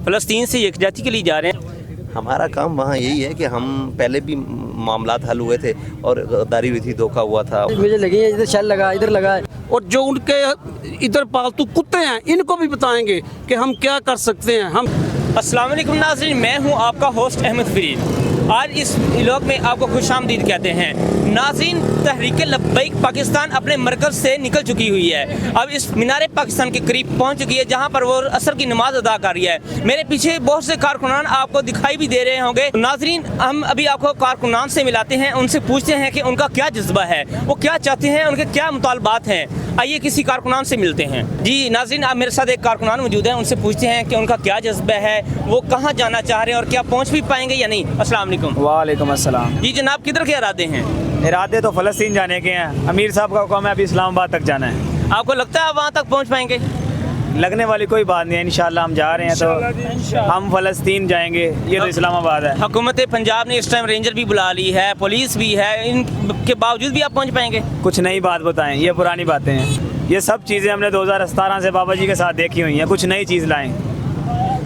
फ़लस्तीन से यकजहती के लिए जा रहे हैं। हमारा काम वहाँ यही है कि हम पहले भी मामलात हल हुए थे और गद्दारी हुई थी, धोखा हुआ था। मुझे लगी है इधर शेल लगा, इधर लगा है। और जो उनके इधर पालतू कुत्ते हैं इनको भी बताएंगे कि हम क्या कर सकते हैं। हम अस्सलाम वालेकुम नाज़रीन, मैं हूं आपका होस्ट अहमद फरीद। आज इस व्लॉग में आपको खुशामदीद कहते हैं। नाज़रीन, तहरीक लब्बैक पाकिस्तान अपने मरकज़ से निकल चुकी हुई है। अब इस मीनार पाकिस्तान के करीब पहुंच चुकी है, जहां पर वो असर की नमाज अदा कर रही है। मेरे पीछे बहुत से कारकुनान आपको दिखाई भी दे रहे होंगे। नाज़रीन, हम अभी आपको कारकुनान से मिलाते हैं, उनसे पूछते हैं कि उनका क्या जज्बा है, वो क्या चाहते हैं, उनके क्या मुतालबात हैं। आइए किसी कारकुनान से मिलते हैं। जी नाज़रीन, आप मेरे साथ एक कारकुनान मौजूद हैं, उनसे पूछते हैं कि उनका क्या जज्बा है, वो कहाँ जाना चाह रहे हैं और क्या पहुँच भी पाएंगे या नहीं। अस्सलाम वालेकुम। वालेकुम अस्सलाम। जी जनाब, किधर के इरादे हैं? इरादे तो फ़लस्तीन जाने के हैं। अमीर साहब का हुक्म है अभी इस्लामाबाद तक जाना है। आपको लगता है आप वहाँ तक पहुँच पाएंगे? लगने वाली कोई बात नहीं है, इंशाल्लाह हम जा रहे हैं तो हम फ़लस्तीन जाएंगे। ये तो इस्लामाबाद है। हुकूमत पंजाब ने इस टाइम रेंजर भी बुला ली है, पुलिस भी है, इनके बावजूद भी आप पहुँच पाएंगे? कुछ नई बात बताएं, ये पुरानी बातें हैं। ये सब चीज़ें हमने 2017 से बाबा जी के साथ देखी हुई हैं, कुछ नई चीज़ लाएं।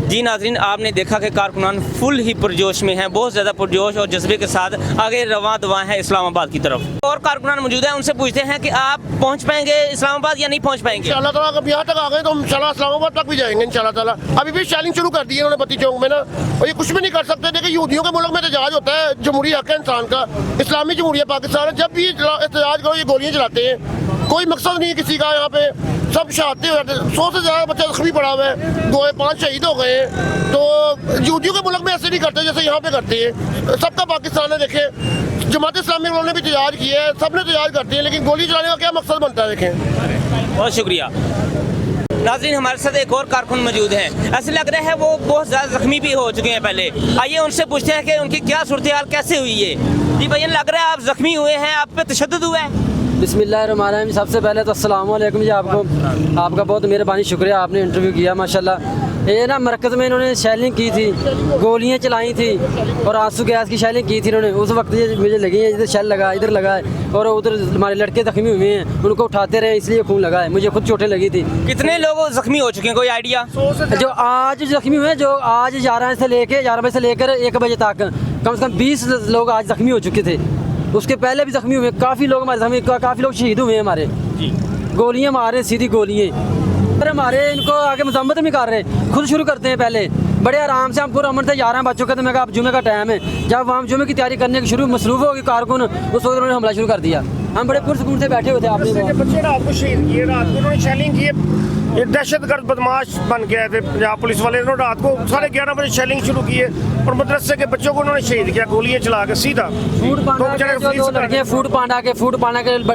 जी नाज़रीन, आपने देखा कि कारकुनान फुल ही पुरजोश में हैं, बहुत ज़्यादा पुरजोश और जज्बे के साथ आगे रवां दवां है इस्लामाबाद की तरफ। और कारकुनान मौजूद हैं, उनसे पूछते हैं कि आप पहुंच पाएंगे इस्लामाबाद या नहीं पहुंच पाएंगे? इंशाल्लाह ताला अगर यहाँ तक आ गए तो हम इंशाल्लाह इस्लामाबाद तक भी जाएंगे इंशाल्लाह ताला। अभी भी शेलिंग शुरू कर दी है उन्होंने बत्ती चौक में ना, और ये कुछ भी नहीं कर सकते। देखिए, यहूदियों के मुल्क में एहतजाज होता है, जमहूरी हक है इंसान का, इस्लामी जमहूरियत पाकिस्तान है। जब भी एहतजाज करो ये गोलियाँ चलाते हैं, कोई मकसद नहीं है किसी का। यहाँ पे सब शहादतें हो जाते हैं, 100 से ज़्यादा बच्चे जख्मी पड़ा हुआ है, 2-5 शहीद हो गए हैं। तो यहूदियों के मुल्क में ऐसे नहीं करते जैसे यहाँ पे करते हैं। सबका पाकिस्तान है। देखें, जमात इस्लामी वालों ने भी एहतजाज किया है, सब ने एहतजाज करते हैं, लेकिन गोली चलाने का क्या मकसद बनता है? देखें। बहुत शुक्रिया। नाज़रीन, हमारे साथ एक और कारकुन मौजूद हैं, ऐसे लग रहा है वो बहुत ज़्यादा जख्मी भी हो चुके हैं पहले। आइए उनसे पूछते हैं कि उनकी क्या सूरत हाल कैसे हुई है। जी भैया, लग रहा है आप जख्मी हुए हैं, आप पे तशद्दुद हुआ है? बिस्मिल्लाहिर्रहमानिर्रहीम। सबसे पहले तो अस्सलाम वालेकुम जी। आपका बहुत मेहरबानी, शुक्रिया, आपने इंटरव्यू किया माशाल्लाह। ये ना मरकज़ में इन्होंने शेलिंग की थी, गोलियां चलाई थी और आंसू गैस की शेलिंग की थी इन्होंने। उस वक्त ये मुझे लगी है इधर शेल लगा, इधर लगा है, और उधर हमारे लड़के जख्मी हुए हैं, उनको उठाते रहे इसलिए खून लगा है। मुझे खुद चोटें लगी थी। कितने लोग जख्मी हो चुके हैं, कोई आइडिया? जो आज जख्मी हुए, जो आज 11 बजे से लेकर 1 बजे तक कम से कम 20 लोग आज जख्मी हो चुके थे। उसके पहले भी जख्मी हुए, काफ़ी लोग हमारे जख्मी, काफ़ी लोग शहीद हुए हैं हमारे। गोलियां मारे, सीधी गोलियां। अरे हमारे इनको आगे मजम्मत नहीं कर रहे, खुद शुरू करते हैं पहले। बड़े आराम से हम पूरा अमन से जा रहे हैं बच्चों का, तो मैं कहा अब जुमे का टाइम है। जब हम जुमे की तैयारी करने की शुरू मसरूफ़ होगी कारकुन, उस वक्त उन्होंने हमला शुरू कर दिया। हम बड़े पुरसकून से बैठे हुए थे। आपने बच्चे रात को शहीद किए, रात को उन्होंने शेलिंग की। ये दहशतगर्द बदमाश बन गए थे पंजाब पुलिस वाले। इन्होंने रात को 11:30 बजे शेलिंग शुरू की है और मदरसे के बच्चों को उन्होंने शहीद किया गोलियां चला के सीधा। फूड पांडा के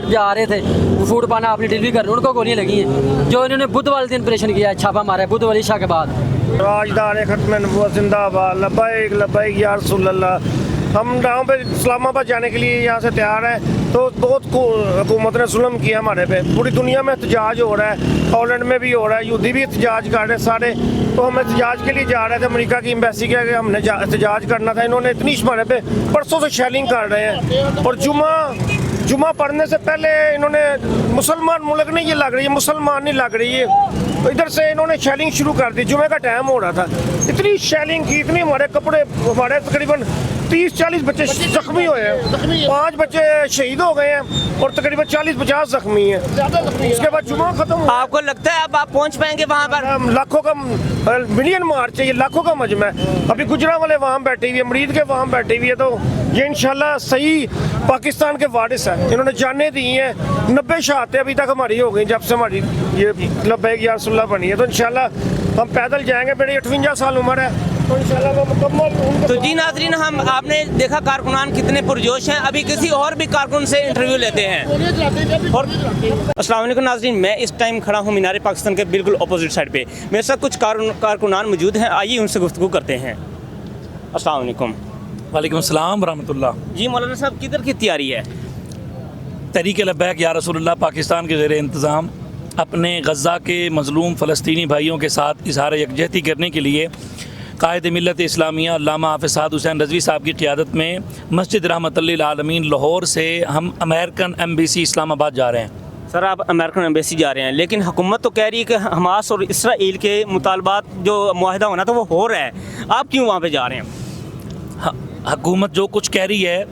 जा रहे थे, फूड पांडा अपनी डिलीवरी कर रहे, उनको गोलियां लगी हैं। जो इन्होंने बुध वाले दिन ऑपरेशन किया है, छापा मारा है बुध वाली शाह के बाद। राजदार खत्म नबूवत जिंदाबाद, लब्बैक लब्बैक या रसूल अल्लाह। हम गाँव पे इस्लामाबाद जाने के लिए यहाँ से तैयार हैं। तो बहुत हुकूमत ने जुल्म किया हमारे पे, पूरी दुनिया में एहतजाज हो रहा है, हॉलैंड में भी हो रहा है, यहूदी भी एहतजाज कर रहे हैं सारे। तो हम एहतजाज के लिए जा रहे थे, अमेरिका की एम्बेसी के आगे हमने एहतजाज करना था। इन्होंने इतनी हमारे पे परसों से शेलिंग कर रहे हैं, और जुमा पढ़ने से पहले इन्होंने मुसलमान मुल्क नहीं ये लग रही है, मुसलमान नहीं लग रही है, तो इधर से इन्होंने शेलिंग शुरू कर दी। जुमे का टाइम हो रहा था, इतनी शेलिंग की, इतनी हमारे कपड़े, हमारे तकरीबन 30-40 बच्चे जख्मी हुए हैं, 5 बच्चे शहीद हो गए हैं और तकरीबन 40-50 जख्मी हैं। उसके बाद जुमा खत्म। आपको लगता है अब आप पहुंच पाएंगे वहाँ पर? लाखों का मिलियन मार्च है, ये लाखों का मजमा है। अभी गुजरांवाले वहाँ बैठी हुई है, मरीद के वहाँ बैठी हुई है, तो ये इंशाल्लाह सही पाकिस्तान के वारिस है। इन्होंने जाने दी हैं, 90 शहादतें अभी तक हमारी हो गई जब से हमारी ये लब्बैक या रसूलुल्लाह बनी है। तो इंशाल्लाह हम पैदल जाएंगे, मेरी 58 साल उम्र है, तो इंशाल्लाह वो मुकम्मल। तो जी नाज़रीन, हम आपने देखा कारकुनान कितने पुरजोश हैं। अभी किसी और भी कारकुन से इंटरव्यू लेते हैं। और अस्सलाम वालेकुम नाज़रीन, मैं इस टाइम खड़ा हूँ मीनार पाकिस्तान के बिल्कुल अपोजिट साइड पे। मेरे साथ कुछ कारकुनान मौजूद हैं, आइए उनसे गुफ्तगू करते हैं। अस्सलाम वालेकुम। वालेकुम सलाम रहमतुल्लाह। जी मौलाना साहब, किधर की तैयारी है? तहरीक लब्बैक या रसूलुल्लाह पाकिस्तान के ज़ेर इंतज़ाम अपने गज़ा के मज़लूम फ़लस्तीनी भाइयों के साथ इज़हार यकजहती करने के लिए कायद मिल्लत इस्लामिया अल्लामा हाफ़िज़ साद हुसैन रज़वी साहब की क़ियादत में मस्जिद रहमतुल लिल आलमीन लाहौर से हम अमेरिकन एम्बेसी इस्लामाबाद जा रहे हैं। सर आप अमेरिकन एम्बेसी जा रहे हैं, लेकिन हुकूमत तो कह रही है कि हमास और इसराइल के मुतालबात जो मुआहिदा होना था वो हो रहा है, आप क्यों वहाँ पे जा रहे हैं? हुकूमत जो कुछ कह रही है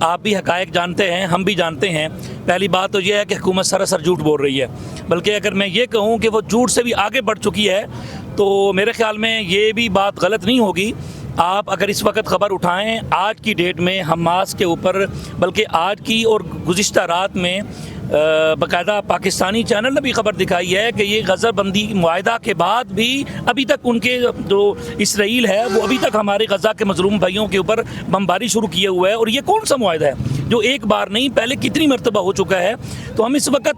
आप भी हकायक जानते हैं, हम भी जानते हैं। पहली बात तो ये है कि हुकूमत सरासर झूठ बोल रही है, बल्कि अगर मैं ये कहूँ कि वो झूठ से भी आगे बढ़ चुकी है तो मेरे ख्याल में ये भी बात गलत नहीं होगी। आप अगर इस वक्त ख़बर उठाएं आज की डेट में हमास के ऊपर, बल्कि आज की और गुज़िश्ता रात में बाकायदा पाकिस्तानी चैनल ने भी खबर दिखाई है कि ये गज़ाबंदी मुआहिदा के बाद भी अभी तक उनके जो इसराइल है वो अभी तक हमारे गज़ा के मज़लूम भाइयों के ऊपर बमबारी शुरू किए हुआ है। और ये कौन सा मुआहिदा है जो एक बार नहीं पहले कितनी मरतबा हो चुका है। तो हम इस वक्त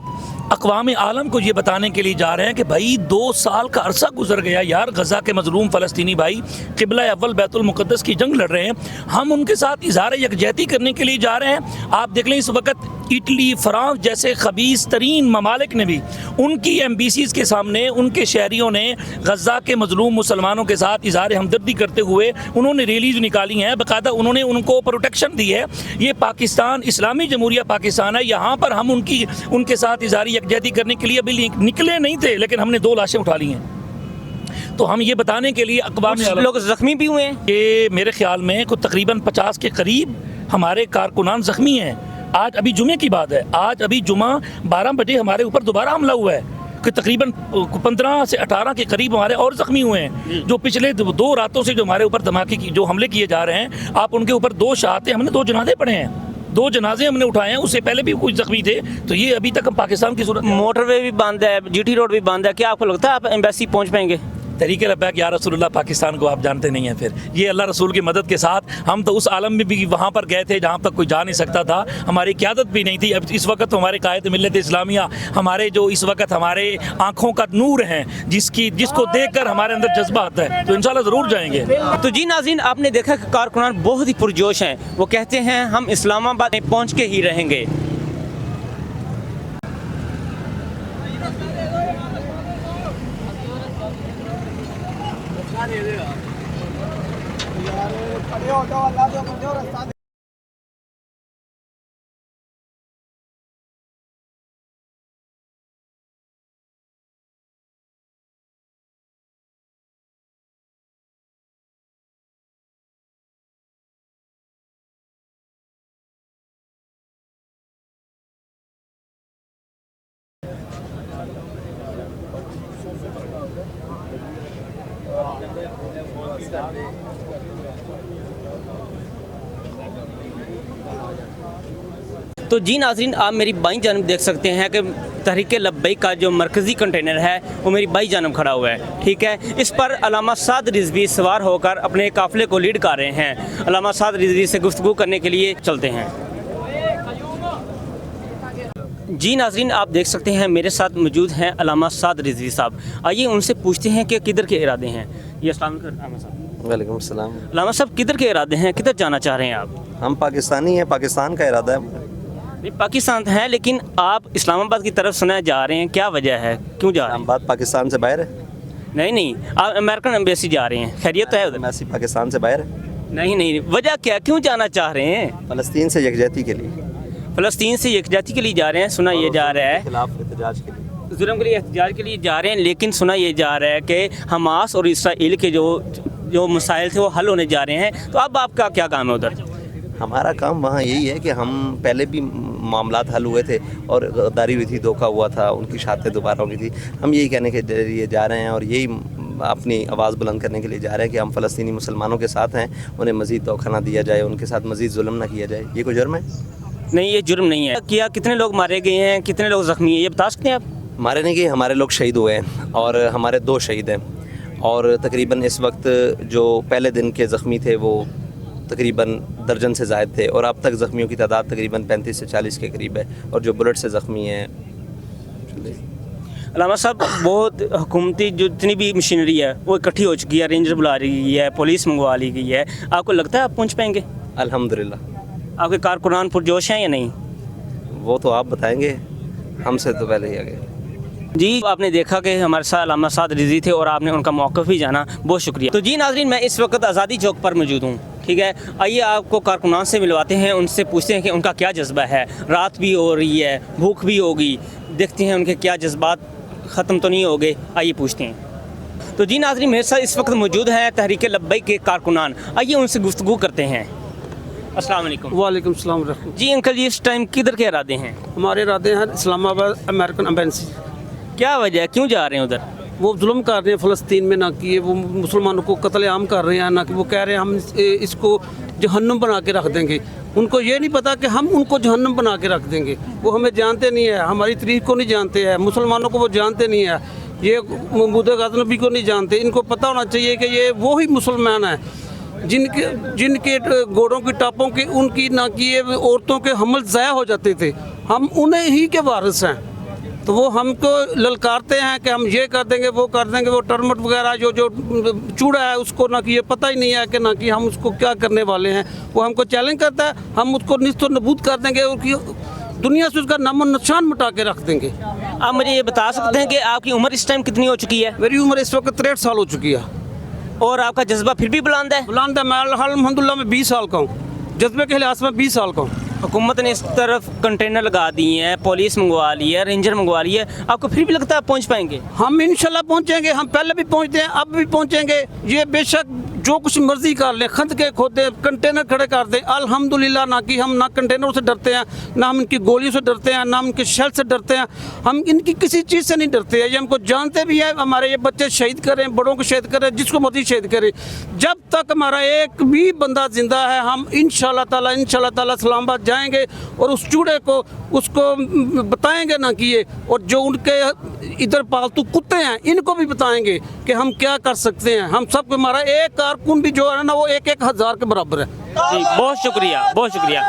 अक़वाम आलम को ये बताने के लिए जा रहे हैं कि भाई 2 साल का अरसा गुजर गया यार, गज़ा के मज़लूम फ़लस्तीनी भाई क़िबला अव्वल बैतुल मुक़द्दस की जंग लड़ रहे हैं, हम उनके साथ इज़हार यकजहती करने के लिए जा रहे हैं। आप देख लें इस वक्त इटली, फ्रांस जैसे खबीस तरीन ममालिक ने भी उनकी एम्बेसीज़ के सामने उनके शहरियों ने गज़ा के मज़लूम मुसलमानों के साथ इज़हार हमदर्दी करते हुए उन्होंने रैलीज़ निकाली हैं, बाकायदा उन्होंने उनको प्रोटेक्शन दी है। ये पाकिस्तान इस्लामी जमहूरिया पाकिस्तान है, यहाँ पर हम उनके साथ इज़हार यकजहती करने के लिए अभी निकले नहीं थे, लेकिन हमने 2 लाशें उठा ली हैं। तो हम ये बताने के लिए अखबार में लोग ज़ख्मी भी हुए हैं कि मेरे ख्याल में कुछ तकरीबन 50 के करीब हमारे कारकुनान ज़ख्मी हैं। आज अभी जुमे की बात है, आज अभी जुमा 12 बजे हमारे ऊपर दोबारा हमला हुआ है कि तकरीबन 15 से 18 के करीब हमारे और ज़ख्मी हुए हैं। जो पिछले 2 रातों से जो हमारे ऊपर धमाके की जो हमले किए जा रहे हैं, आप उनके ऊपर 2 शहादतें, हमने 2 जनाजे पढ़े हैं, 2 जनाजे हमने उठाए हैं, उससे पहले भी कुछ ज़ख्मी थे। तो ये अभी तक हम पाकिस्तान की सूरत, मोटरवे भी बंद है, जीटी रोड भी बंद है, क्या आपको लगता है आप एम्बेसी पहुँच पाएंगे? तहरीक लब्बैक या रसूलुल्लाह पाकिस्तान को आप जानते नहीं हैं, फिर ये अल्लाह रसूल की मदद के साथ हम तो उस आलम में भी वहाँ पर गए थे जहाँ तक कोई जा नहीं सकता था, हमारी क़यादत भी नहीं थी। अब इस वक्त तो हमारे कायद मिल्लत इस्लामिया, हमारे जो इस वक्त हमारे आँखों का नूर हैं, जिसको देख कर हमारे अंदर जज्बा आता है, तो इंशाल्लाह ज़रूर जाएंगे। तो जी नाज़रीन, आपने देखा कि कारकुनान बहुत ही पुरजोश हैं, वो कहते हैं हम इस्लामाबाद में पहुँच के ही रहेंगे। तो जी नाज़रीन, आप मेरी बाईं जानब देख सकते हैं कि तहरीक लब्बैक का जो मरकज़ी कंटेनर है वो मेरी बाईं जानब खड़ा हुआ है, ठीक है। इस पर अल्लामा साद रिज़वी सवार होकर अपने काफ़िले को लीड कर रहे हैं। अल्लामा साद रिज़वी से गुफ्तगू करने के लिए चलते हैं। जी नाज़रीन, आप देख सकते हैं मेरे साथ मौजूद हैं अल्लामा साद रिज़वी साहब। आइए उनसे पूछते हैं कि किधर के इरादे हैं। ये अस्सलाम वालेकुम अल्लामा साहब। वालेकुम अस्सलाम। अल्लामा साहब, किधर के इरादे हैं, किधर जाना चाह रहे हैं आप? हम पाकिस्तानी हैं, पाकिस्तान का इरादा है। नहीं, पाकिस्तान है, लेकिन आप इस्लामाबाद की तरफ सुना जा रहे हैं, क्या वजह है, क्यों जा रहे हैं? इस्लामाबाद पाकिस्तान से बाहर है? नहीं, आप अमेरिकन एम्बेसी जा रहे हैं, खैरियत तो है उधर? एम्बेसी पाकिस्तान से बाहर है। नहीं, वजह क्या, क्यों जाना चाह रहे हैं? फ़लस्तीन से यकजहती के लिए। फ़लस्तीन से यकजहती के लिए जा रहे हैं, सुना ये जा रहा है, खिलाफ एहतजाज के लिए, जुल्म के लिए एहतजाज के लिए जा रहे हैं, लेकिन सुना ये जा रहा है कि हमास और इसराइल के जो मसाइल थे वो हल होने जा रहे हैं। तो अब आपका क्या काम है उधर? हमारा काम वहाँ यही है कि हम पहले भी मामलात हल हुए थे और गद्दारी हुई थी, धोखा हुआ था, उनकी शातें दोबारा होगी थी। हम यही कहने के लिए जा रहे हैं और यही अपनी आवाज़ बुलंद करने के लिए जा रहे हैं कि हम फ़लस्तीनी मुसलमानों के साथ हैं, उन्हें मज़ीद धोखा ना दिया जाए, उनके साथ मज़ीद जुल्म ना किया जाए। ये कोई जुर्म है? नहीं, ये जुर्म नहीं है। किया, कितने लोग मारे गए हैं, कितने लोग ज़ख्मी हैं, ये बता सकते हैं आप? मारे नहीं गए, हमारे लोग शहीद हुए हैं और हमारे 2 शहीद हैं और तकरीबन इस वक्त जो पहले दिन के ज़ख्मी थे वो तकरीबन दर्जन से ज़ायद थे और अब तक ज़ख्मियों की तादाद तकरीबन 35 से 40 के करीब है और जो बुलेट से ज़ख्मी हैं। अल्लामा साहब, बहुत हुकूमती जो जितनी भी मशीनरी है वो इकट्ठी हो चुकी है, रेंजर बुला ली गई है, पुलिस मंगवा ली गई है, आपको लगता है आप पहुंच पाएंगे? अल्हम्दुलिल्लाह। आपके कारकुनान पुरजोश हैं या नहीं? वो तो आप बताएंगे, हमसे तो पहले ही आ गए। जी, आपने देखा कि हमारे साथ अल्लामा साद रिज़वी थे और आपने उनका मौक़िफ़ भी जाना, बहुत शुक्रिया। तो जी नाज़रीन, मैं इस वक्त आज़ादी चौक पर मौजूद हूँ, ठीक है। आइए आपको कारकुनान से मिलवाते हैं, उनसे पूछते हैं कि उनका क्या जज्बा है। रात भी हो रही है, भूख भी होगी, देखते हैं उनके क्या जज्बात ख़त्म तो नहीं हो गए, आइए पूछते हैं। तो जी नाज़रीन, मेरे साथ इस वक्त मौजूद हैं तहरीक लब्बैक के कारकुनान, आइए उनसे गुफ्तगू करते हैं। अस्सलाम वालेकुम। वालेकुम सलाम रहमतुल्लाह। जी अंकल, ये इस टाइम किधर के इरादे हैं? हमारे इरादे हैं इस्लामाबाद अमेरिकन एम्बेसी। क्या वजह है, क्यों जा रहे हैं उधर? वो जुल्म कर रहे हैं फ़लस्तीन में, ना कि ये वो मुसलमानों को कत्लेआम कर रहे हैं, ना कि वो कह रहे हैं हम इसको जहन्नुम बना के रख देंगे। उनको ये नहीं पता कि हम उनको जहन्नुम बना के रख देंगे। वो हमें जानते नहीं है, हमारी तरीक़ को नहीं जानते हैं, मुसलमानों को वो जानते नहीं है, ये महमूद गज़नवी को नहीं जानते। इनको पता होना चाहिए कि ये वो ही मुसलमान हैं जिनके घोड़ों की टापों की उनकी ना कि ये औरतों के हमल ज़ाया हो जाते थे, हम उन्हें ही के वारिस हैं। तो वो हमको ललकारते हैं कि हम ये कर देंगे, वो कर देंगे। वो टर्मट वगैरह जो चूड़ा है उसको ना कि ये पता ही नहीं है कि ना कि हम उसको क्या करने वाले हैं। वो हमको चैलेंज करता है, हम उसको निस्तो नबूद कर देंगे और दुनिया से उसका नामो निशान मिटा के रख देंगे। आप मुझे ये बता सकते हैं कि आपकी उम्र इस टाइम कितनी हो चुकी है? मेरी उम्र इस वक्त 63 साल हो चुकी है। और आपका जज्बा फिर भी बुलंद है? बुलंद है। मैं अल्हम्दुलिल्लाह मैं 20 साल का हूँ, जज्बे के लिहाज से मैं 20 साल का हूँ। हुकूमत ने इस तरफ कंटेनर लगा दिए हैं, पुलिस मंगवा ली है, रेंजर मंगवा ली है, आपको फिर भी लगता है पहुंच पाएंगे? हम इंशाल्लाह पहुंचेंगे। हम पहले भी पहुंचते हैं, अब भी पहुंचेंगे। ये बेशक जो कुछ मर्जी कर लें, खंद के खोदे, कंटेनर खड़े कर दें, अल्हम्दुलिल्लाह ना कि हम ना कंटेनरों से डरते हैं, ना हम इनकी गोलियों से डरते हैं, ना हम इनके शेल से डरते हैं। हम इनकी किसी चीज़ से नहीं डरते हैं। ये हमको जानते भी हैं। हमारे ये बच्चे शहीद करें, बड़ों को शहीद करें, जिसको मर्जी शहीद करें, जब तक हमारा एक भी बंदा जिंदा है हम इंशाल्लाह ताला इस्लामाबाद जाएंगे और उस चूड़े को उसको बताएंगे ना कि ये, और जो उनके इधर पालतू कुत्ते हैं इनको भी बताएंगे कि हम क्या कर सकते हैं। हम सब हमारा एक कारकुन भी जो है ना वो 1-1 हज़ार के बराबर है। जी बहुत शुक्रिया, बहुत शुक्रिया।